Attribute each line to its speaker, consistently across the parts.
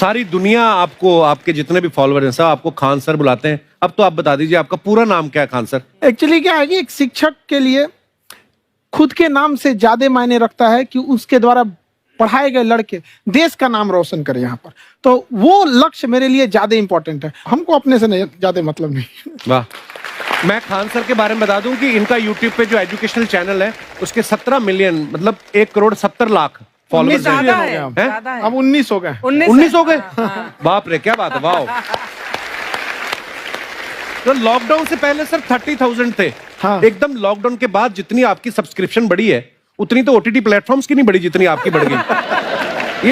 Speaker 1: सारी दुनिया आपको, आपके जितने भी फॉलोअर हैं सब आपको खान सर बुलाते हैं। अब तो आप बता दीजिए आपका पूरा नाम क्या है खान सर?
Speaker 2: एक्चुअली क्या है कि एक शिक्षक के लिए खुद के नाम से ज्यादा मायने रखता है कि उसके द्वारा पढ़ाए गए लड़के देश का नाम रोशन करें यहाँ पर, तो वो लक्ष्य मेरे लिए ज्यादा इंपॉर्टेंट है। हमको अपने से नहीं ज्यादा मतलब नहीं।
Speaker 1: वाह। मैं खान सर के बारे में बता दूं कि इनका यूट्यूब पे जो एजुकेशनल चैनल है उसके 17 मिलियन मतलब 1,70,00,000 फॉलोअर्स हैं।
Speaker 2: अब 19 हो गए।
Speaker 1: 19 हो गए। बाप रे, क्या बात है, वाह। तो लॉकडाउन से पहले सर 30,000 थे।
Speaker 2: हाँ।
Speaker 1: एकदम लॉकडाउन के बाद जितनी आपकी सब्सक्रिप्शन बढ़ी है उतनी तो ओटीटी प्लेटफॉर्म्स की नहीं बढ़ी जितनी आपकी बढ़ गई।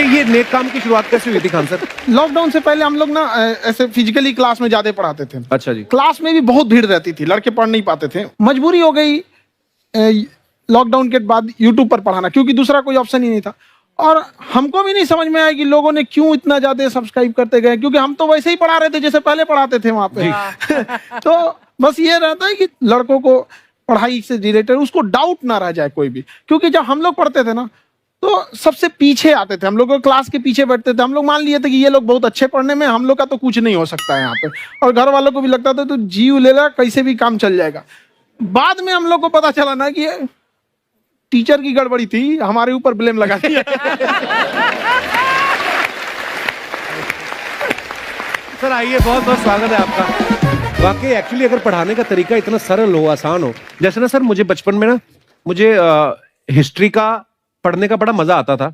Speaker 1: ये नेक काम की शुरुआत कैसे हुई थी खान सर?
Speaker 2: लॉकडाउन से पहले हम लोग ना ऐसे फिजिकली क्लास में ज्यादा पढ़ाते थे।
Speaker 1: अच्छा जी।
Speaker 2: क्लास में भी बहुत भीड़ रहती थी, लड़के पढ़ नहीं पाते थे। मजबूरी हो गई लॉकडाउन के बाद यूट्यूब पर पढ़ाना, क्योंकि दूसरा कोई ऑप्शन ही नहीं था। और हमको भी नहीं समझ में आया कि लोगों ने क्यों इतना ज्यादा सब्सक्राइब करते गए, क्योंकि हम तो वैसे ही पढ़ा रहे थे जैसे पहले पढ़ाते थे वहां पे। तो बस ये रहता है कि लड़कों को पढ़ाई से रिलेटेड उसको डाउट ना रह जाए कोई भी, क्योंकि जब हम लोग पढ़ते थे ना तो सबसे पीछे आते थे, हम लोग क्लास के पीछे बैठते थे। हम लोग मान लिए थे कि ये लोग बहुत अच्छे पढ़ने में, हम लोग का तो कुछ नहीं हो सकता है यहाँ पे। और घर वालों को भी लगता था तो जीव ले ला, कैसे भी काम चल जाएगा। बाद में हम लोग को पता चला ना कि टीचर की गड़बड़ी थी, हमारे ऊपर ब्लेम लगा दिया।
Speaker 1: सर आइए, बहुत बहुत स्वागत है आपका। वाकई एक्चुअली अगर पढ़ाने का तरीका इतना सरल हो, आसान हो, जैसे ना सर मुझे बचपन में ना मुझे हिस्ट्री का पढ़ने का बड़ा मजा आता था।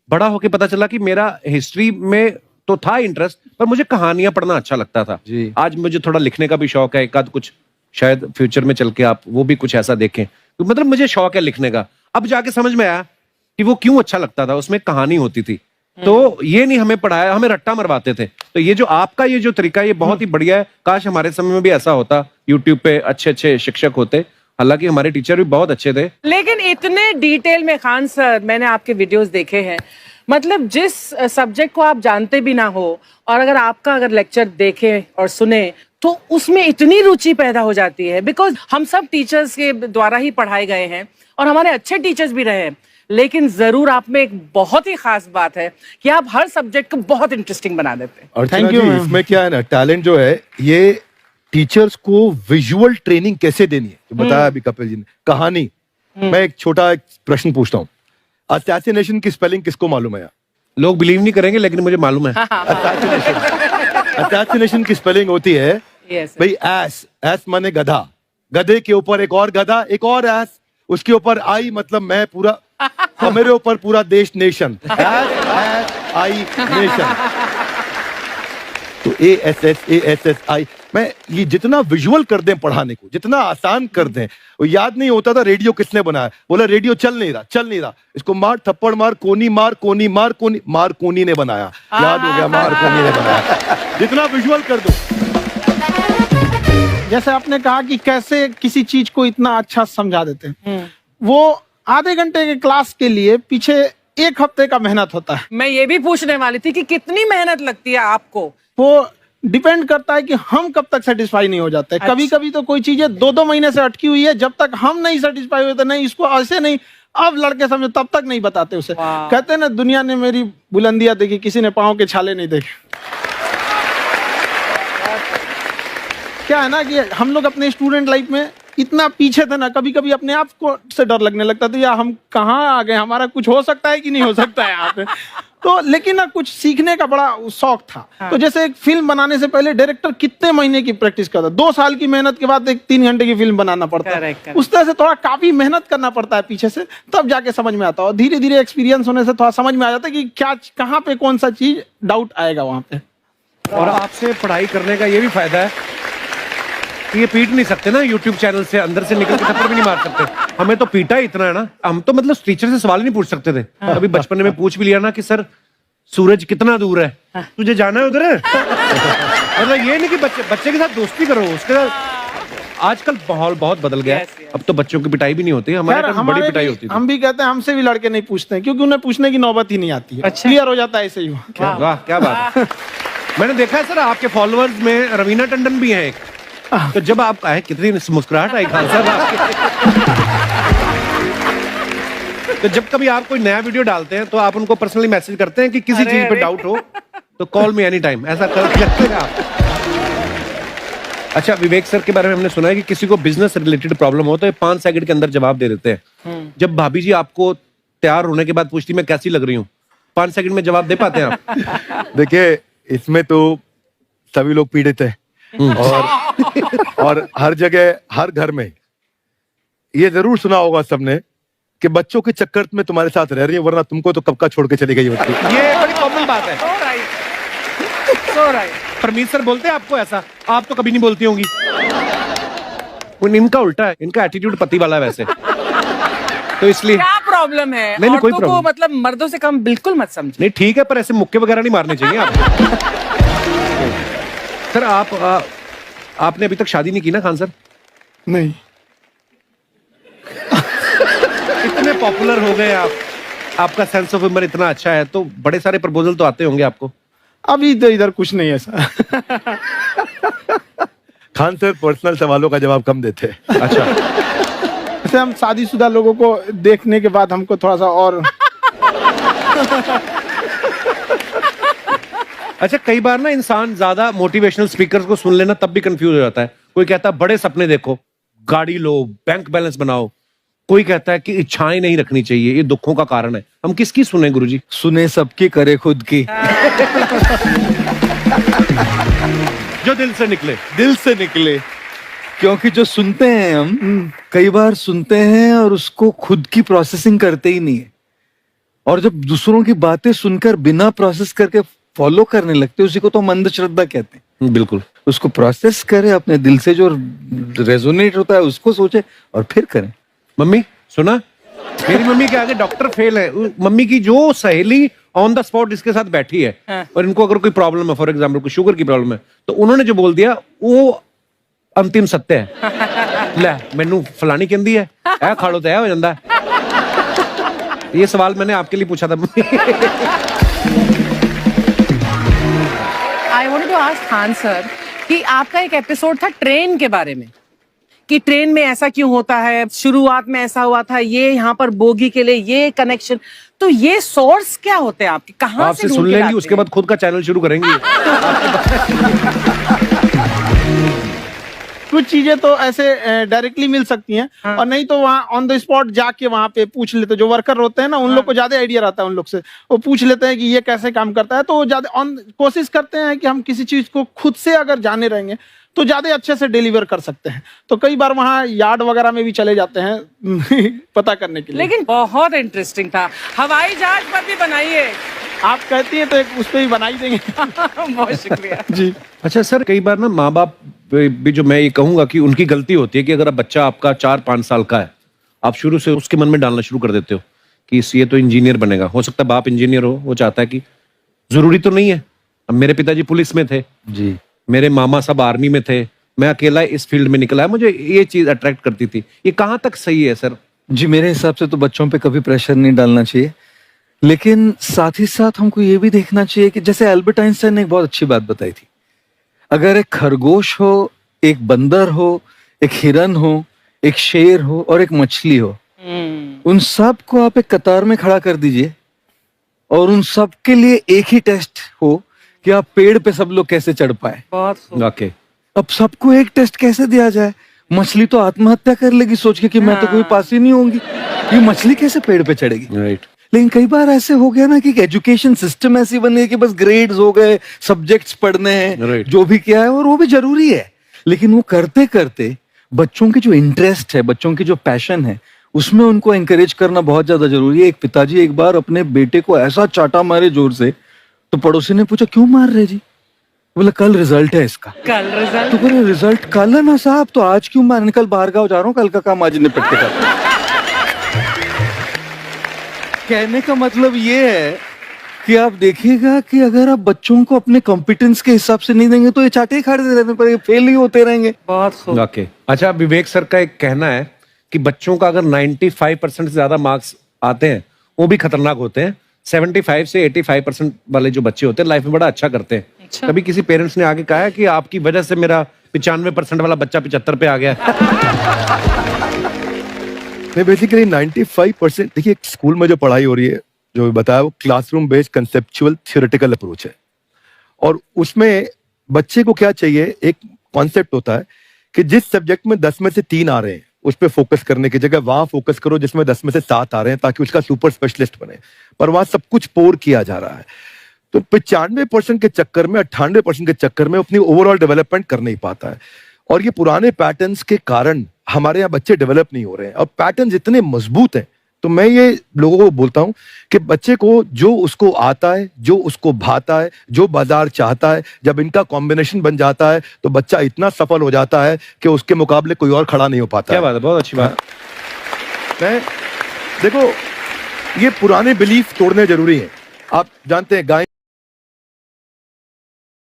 Speaker 1: बड़ा होके पता चला कि मेरा हिस्ट्री में तो था इंटरेस्ट, पर मुझे कहानियां पढ़ना अच्छा लगता था जी। आज मुझे थोड़ा लिखने का भी शौक है, एक आध कुछ शायद फ्यूचर में चल के आप वो भी कुछ ऐसा देखें, तो मतलब मुझे शौक है लिखने का। अब जाके समझ में आया कि वो क्यों अच्छा लगता था, उसमें कहानी होती थी। तो ये नहीं हमें पढ़ाया, हमें रट्टा मरवाते थे। तो ये जो आपका ये जो तरीका है ये बहुत ही बढ़िया है। काश हमारे समय में भी ऐसा होता, यूट्यूब पे अच्छे अच्छे शिक्षक होते। हालांकि हमारे टीचर भी बहुत अच्छे थे।
Speaker 3: लेकिन इतने डिटेल में खान सर, मैंने आपके वीडियोस देखे हैं, मतलब जिस सब्जेक्ट को आप जानते भी ना हो और अगर लेक्चर देखें और सुने तो उसमें इतनी रुचि पैदा हो जाती है। बिकॉज हम सब टीचर्स के द्वारा ही पढ़ाए गए हैं और हमारे अच्छे टीचर्स भी रहे हैं, लेकिन जरूर आप में एक बहुत ही खास बात है कि आप हर सब्जेक्ट को बहुत इंटरेस्टिंग बना देते हैं।
Speaker 4: और थैंक यू। इसमें क्या है ना, टैलेंट जो है ये टीचर्स को विजुअल ट्रेनिंग कैसे देनी है, तो बताया अभी कपिल जी ने। कहानी, मैं एक छोटा प्रश्न पूछता हूँ, असैसिनेशन की स्पेलिंग किसको मालूम है?
Speaker 1: लोग बिलीव नहीं करेंगे लेकिन मुझे मालूम है।
Speaker 4: असैसिनेशन की स्पेलिंग होती है भाई एस, एस माने गधा, गधे के ऊपर एक और गधा, एक और एस, उसके ऊपर आई मतलब मैं पूरा, और मेरे ऊपर पूरा देश, नेशन, आई नेशन। तो ASSASSI, मैं ये जितना विजुअल कर दें पढ़ाने को, जितना आसान कर दें। वो याद नहीं होता था रेडियो किसने बनाया, बोला रेडियो चल नहीं रहा, इसको मार थप्पड़ मार, कोनी मार, कोनी मार, कोनी मार, कोनी ने बनाया, याद हो गया, मार कोनी ने बनाया। जितना विजुअल कर दो।
Speaker 2: जैसे आपने कहा कि कैसे किसी चीज को इतना अच्छा समझा देते हैं, वो आधे घंटे के क्लास के लिए पीछे 1 हफ्ते का मेहनत होता है।
Speaker 3: मैं ये भी पूछने वाली थी कि कितनी मेहनत लगती है आपको।
Speaker 2: वो डिपेंड करता है कि हम कब तक सेटिस्फाई नहीं हो जाते। अच्छा। कभी कभी तो कोई चीजें 2-2 महीने से अटकी हुई है, जब तक हम नहीं सेटिस्फाई होते, नहीं इसको ऐसे नहीं, अब लड़के समझो, तब तक नहीं बताते उसे। कहते हैं ना, दुनिया ने मेरी बुलंदियां देखी, किसी ने पाँव के छाले नहीं देखे। क्या है ना कि हम लोग अपने स्टूडेंट लाइफ में इतना पीछे थे ना, कभी कभी अपने आप को से डर लगने लगता था, यार हम कहाँ आ गए, हमारा कुछ हो सकता है कि नहीं हो सकता है यहाँ पे। तो लेकिन ना कुछ सीखने का बड़ा शौक था। हाँ। तो जैसे एक फिल्म बनाने से पहले डायरेक्टर कितने महीने की प्रैक्टिस करता है, 2 साल की मेहनत के बाद एक 3 घंटे की फिल्म बनाना पड़ता है। उस तरह से थोड़ा काफी मेहनत करना पड़ता है पीछे से, तब जाके समझ में आता है। और धीरे धीरे एक्सपीरियंस होने से थोड़ा समझ में आ जाता है कि क्या, कहाँ पे कौन सा चीज डाउट आएगा वहां पे।
Speaker 1: और आपसे पढ़ाई करने का ये भी फायदा है कि ये पीट नहीं सकते ना यूट्यूब चैनल से, अंदर से निकल के थप्पड़ भी नहीं मार सकते। हमें तो पीटा ही इतना है ना, हम तो मतलब टीचर से सवाल नहीं पूछ सकते थे। अभी बचपन में पूछ भी लिया ना कि सर सूरज कितना दूर है, तुझे जाना है उधर? मतलब ये नहीं कि बच्चे के साथ दोस्ती करो, उसके साथ। आजकल माहौल बहुत बदल गया है, अब तो बच्चों की पिटाई भी नहीं होती, हमारे टाइम बड़ी पिटाई होती थी।
Speaker 2: हम भी कहते हैं, हमसे भी लड़के नहीं पूछते हैं, क्योंकि उन्हें पूछने की नौबत ही नहीं आती है। क्लियर हो जाता है ऐसे ही।
Speaker 1: वाह, क्या बात है। मैंने देखा है सर आपके फॉलोअर्स में रवीना टंडन भी है एक, तो जब आप आए कितनी मुस्कुराहट आई खान साहब आपके। तो जब कभी आप कोई नया वीडियो डालते हैं तो आप उनको पर्सनली मैसेज करते हैं कि किसी चीज पे डाउट हो तो कॉल मी एनी टाइम, ऐसा कर सकते हैं आप। अच्छा, विवेक सर के बारे में हमने सुना है कि किसी को बिजनेस रिलेटेड प्रॉब्लम हो तो ये 5 सेकंड के अंदर जवाब दे देते हैं। जब भाभी जी आपको तैयार होने के बाद पूछती मैं कैसी लग रही हूँ, 5 सेकंड में जवाब दे पाते हैं आप?
Speaker 4: देखिए, इसमें तो सभी लोग पीड़ित हैं और हर जगह, हर घर में ये जरूर सुना होगा सबने कि बच्चों के चक्कर में तुम्हारे साथ रह रही है, वरना तुमको तो कब का छोड़ के चली गई होती।
Speaker 1: ये बड़ी कॉमन बात है।
Speaker 3: So right. So right.
Speaker 1: Parmeet sir बोलते हैं आपको ऐसा? आप तो कभी नहीं बोलती होंगी। इनका उल्टा है, इनका एटीट्यूड पति वाला है वैसे, तो इसलिए।
Speaker 3: क्या प्रॉब्लम है?
Speaker 1: नहीं, कोई
Speaker 3: औरतों को
Speaker 1: प्रॉब्लम
Speaker 3: मतलब मर्दों से कम बिल्कुल मत समझो।
Speaker 1: नहीं, ठीक है, पर ऐसे मुक्के वगैरह नहीं मारने चाहिए आपको। सर आपने अभी तक शादी नहीं की ना खान सर?
Speaker 2: नहीं।
Speaker 1: इतने पॉपुलर हो गए आप, आपका सेंस ऑफ ह्यूमर इतना अच्छा है, तो बड़े सारे प्रपोजल तो आते होंगे आपको।
Speaker 2: अभी तो इधर कुछ नहीं है सर।
Speaker 4: खान सर पर्सनल सवालों का जवाब कम देते हैं।
Speaker 1: अच्छा,
Speaker 2: जैसे हम शादीशुदा लोगों को देखने के बाद हमको थोड़ा सा और
Speaker 1: अच्छा, कई बार ना इंसान ज्यादा मोटिवेशनल स्पीकर्स को सुन लेना तब भी कंफ्यूज हो जाता है। कोई कहता है बड़े सपने देखो, गाड़ी लो, बैंक बैलेंस बनाओ। कोई कहता है कि इच्छाएं नहीं रखनी चाहिए, ये दुखों का कारण है। हम किसकी सुने गुरुजी?
Speaker 5: सुने सबकी, करे खुद की।
Speaker 1: जो दिल से निकले।
Speaker 5: दिल से निकले, क्योंकि जो सुनते हैं हम कई बार सुनते हैं और उसको खुद की प्रोसेसिंग करते ही नहीं है, और जब दूसरों की बातें सुनकर बिना प्रोसेस करके फॉलो करने लगते हैं, उसी को तो हम अंधश्रद्धा कहते हैं।
Speaker 1: बिल्कुल।
Speaker 5: उसको प्रोसेस करें, अपने दिल से जो रेजोनेट होता है उसको सोचे और फिर करें।
Speaker 1: मम्मी सुना, मेरी मम्मी के आगे डॉक्टर फेल है। मम्मी की जो सहेली ऑन द स्पॉट इसके साथ बैठी है और इनको अगर कोई प्रॉब्लम है, फॉर एग्जाम्पल कोई शुगर की प्रॉब्लम है, तो उन्होंने जो बोल दिया वो अंतिम सत्य है। ले मैनू फलानी कहंदी है, ऐ खा लो तो ऐ हो जाता है। ये सवाल मैंने आपके लिए पूछा था।
Speaker 3: I wanted to ask Khan sir कि आपका एक एपिसोड था ट्रेन के बारे में, कि ट्रेन में ऐसा क्यों होता है, शुरुआत में ऐसा हुआ था, ये यहाँ पर बोगी के लिए ये कनेक्शन, तो ये सोर्स क्या होते हैं आपके, कहाँ
Speaker 1: आपसे
Speaker 3: से
Speaker 1: सुन
Speaker 3: ढूंढ के
Speaker 1: लेंगी,
Speaker 3: लाते
Speaker 1: उसके
Speaker 3: हैं?
Speaker 1: बाद खुद का चैनल शुरू करेंगी।
Speaker 2: कुछ चीजें तो ऐसे डायरेक्टली मिल सकती हैं, और नहीं तो वहाँ ऑन द स्पॉट जाके वहाँ पे पूछ लेते, जो वर्कर होते हैं ना, उन लोग को ज्यादा आइडिया रहता है, उन लोग से वो पूछ लेते हैं कि ये कैसे काम करता है, तो वो ज्यादा कोशिश करते हैं कि हम किसी चीज को खुद से अगर जाने रहेंगे तो ज्यादा अच्छे से डिलीवर कर सकते हैं। तो कई बार वहाँ यार्ड वगैरह में भी चले जाते हैं पता करने के लिए।
Speaker 3: लेकिन बहुत इंटरेस्टिंग था। हवाई जहाज पर भी बनाइए।
Speaker 2: आप कहती हैं तो एक उस पर भी बना ही देंगे।
Speaker 3: बहुत शुक्रिया
Speaker 2: जी।
Speaker 1: अच्छा सर, कई बार ना माँ बाप भी, जो मैं ये कहूंगा कि उनकी गलती होती है कि अगर अब बच्चा आपका 4-5 साल का है, आप शुरू से उसके मन में डालना शुरू कर देते हो कि ये तो इंजीनियर बनेगा। हो सकता है बाप इंजीनियर हो, वो चाहता है कि जरूरी तो नहीं है। अब मेरे पिताजी पुलिस में थे
Speaker 5: जी,
Speaker 1: मेरे मामा सब आर्मी में थे, मैं अकेला इस फील्ड में निकला है, मुझे ये चीज अट्रैक्ट करती थी। ये कहाँ तक सही है सर?
Speaker 5: जी मेरे हिसाब से तो बच्चों पे कभी प्रेशर नहीं डालना चाहिए, लेकिन साथ ही साथ हमको ये भी देखना चाहिए कि जैसे एल्बर्ट आइंस्टाइन ने एक बहुत अच्छी बात बताई थी, अगर एक खरगोश हो, एक बंदर हो, एक हिरन हो, एक शेर हो और एक मछली हो, उन सब को आप एक कतार में खड़ा कर दीजिए और उन सब के लिए एक ही टेस्ट हो कि आप पेड़ पे सब लोग कैसे चढ़ पाए।
Speaker 3: बहुत खूब।
Speaker 1: ओके,
Speaker 5: अब सबको एक टेस्ट कैसे दिया जाए? मछली तो आत्महत्या कर लेगी सोच के कि मैं तो कोई पास ही नहीं होंगी, ये मछली कैसे पेड़ पे चढ़ेगी?
Speaker 1: राइट।
Speaker 5: लेकिन कई बार ऐसे हो गया ना कि एजुकेशन सिस्टम ऐसी बन गई कि बस ग्रेड्स हो गए, सब्जेक्ट्स पढ़ने हैं,
Speaker 1: Right.
Speaker 5: जो भी किया है और वो भी जरूरी है, लेकिन वो करते करते बच्चों की जो इंटरेस्ट है, बच्चों की जो पैशन है, उसमें उनको एंकरेज करना बहुत ज्यादा जरूरी है। एक पिताजी एक बार अपने बेटे को ऐसा चाटा मारे जोर से, तो पड़ोसी ने पूछा क्यों मार रहे जी? बोला कल रिजल्ट है इसका।
Speaker 3: कल रिजल्ट?
Speaker 5: तो बोले रिजल्ट कल है ना साहब, तो आज क्यों मार? कल बाहर गाँव जा रहा हूँ, कल का काम आज निपट के कर। कहने का मतलब ये है कि आप देखिएगा कि अगर आप बच्चों को अपने कॉम्पिटेंस के हिसाब से नहीं देंगे तो ये चाटे खा रहने पर फेल ही होते रहेंगे।
Speaker 3: बहुत खूब।
Speaker 1: ओके। अच्छा, विवेक सर का एक कहना है कि बच्चों का अगर 95% से ज्यादा मार्क्स आते हैं वो भी खतरनाक होते हैं। 75 से 85% वाले जो बच्चे होते हैं लाइफ में बड़ा अच्छा करते हैं।
Speaker 3: अच्छा।
Speaker 1: कभी किसी पेरेंट्स ने आगे कहा है कि आपकी वजह से मेरा 95% वाला बच्चा 75 पे आ गया?
Speaker 4: नहीं, बेसिकली 95%, देखिए स्कूल में जो पढ़ाई हो रही है, जो बताया, वो classroom based conceptual theoretical approach है। और उसमें बच्चे को क्या चाहिए, एक कॉन्सेप्ट होता है कि जिस सब्जेक्ट में 10 में से 3 आ रहे हैं उस पर फोकस करने की जगह वहां फोकस करो जिसमें 10 में से 7 आ रहे हैं, ताकि उसका सुपर स्पेशलिस्ट बने। पर वहां सब कुछ पोर किया जा रहा है, तो 95% के चक्कर में, 98% के चक्कर में अपनी ओवरऑल डेवलपमेंट कर नहीं पाता है। और ये पुराने पैटर्न्स के कारण हमारे यहाँ बच्चे डेवलप नहीं हो रहे हैं। अब पैटर्न्स इतने मजबूत हैं, तो मैं ये लोगों को बोलता हूं कि बच्चे को जो उसको आता है, जो उसको भाता है, जो बाजार चाहता है, जब इनका कॉम्बिनेशन बन जाता है तो बच्चा इतना सफल हो जाता है कि उसके मुकाबले कोई और खड़ा नहीं हो पाता।
Speaker 1: क्या बात है, बहुत अच्छी बात।
Speaker 4: मैं देखो, ये पुराने बिलीफ तोड़ने जरूरी हैं। आप जानते हैं गाय